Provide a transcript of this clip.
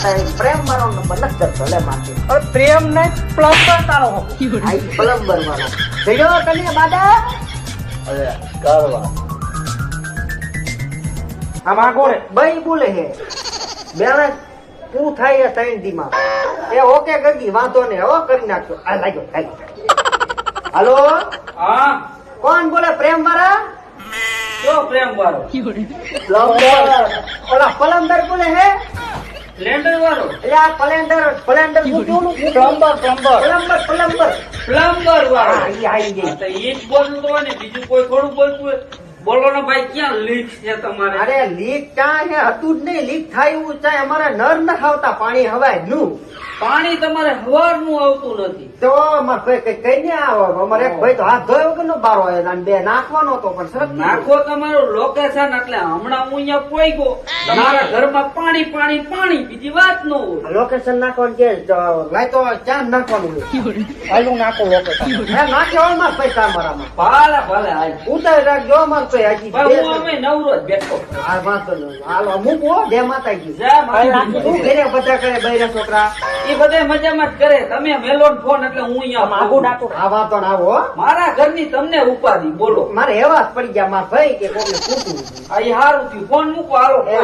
તારી પ્રેમ મારો નંબર નથી કરતો લે મારતી હવે પ્રેમ ને પ્લમ્બર તારો આઈ પ્લમ્બર વાળો જઈડો તને બાદા અરે કરવા આ માં કોણ બઈ બોલે હે બેને તું થાય ત્રણ દીમાં એ ઓકે ગગી વાંધો ને હો કરી નાખજો આ લાગ્યો હાલો હા કોણ બોલે પ્રેમ વાળા તો પ્રેમ વાળો પ્લમ્બર ઓલા પ્લમ્બર બોલે હે લેન્ડર વાળો એટલે આ પ્લેન્ડર પૂછ્યું પ્લમ્બર પ્લમ્બર પ્લમ્બર પ્લમ્બર વાળો હા ઈ આવી ગઈ તો ઈ જ બોલતું તો ને બીજું કોઈ થોડું બોલતું બોલો ને ભાઈ ક્યાં લીક છે તમારે અરે લીક ક્યાં હે હતું જ નહીં લીક થાય એવું ચાય અમારે નર ન ખાવતા પાણી હવાય નું પાણી તમારે હવારનું આવતું નથી તો અમારે ભાઈ કઈ કઈ ને આવો અમારે એક ભાઈ તો હાથ ધોયો વગર નો બારો હોય અને બે નાખવાનો હતો પણ સરસ નાખો તમારું લોકેશન એટલે હમણાં હું અહીંયા પોઈગો તમારા ઘરમાં પાણી પાણી પાણી બીજી વાત ન હોય લોકેશન નાખવાનું કે લાય તો ચાંદ નાખવાનું હોય હાલું નાખો લોકેશન હે નાખે હોય મારા પૈસા અમારામાં ભલે ભલે હાલ ઉતારી રાખજો અમારે તો હજી ભાઈ હું અમે નવરો જ બેઠો આ વાંધો નહીં હાલો મૂકો જય માતાજી જય માતાજી. શું ઘરે બધા કરે બૈરા છોકરા એ બધા મજામાં જ કરે તમે મેલો ને ફોન એટલે હું અહીંયા આવું આ વાંધો ના આવો હો. મારા ઘરની તમને ઉપાધિ બોલો મારે એવા જ પડી ગયા મારા ભાઈ કે કોઈને પૂછવું આ ઈ હારું થયું ફોન મૂકો હાલો એ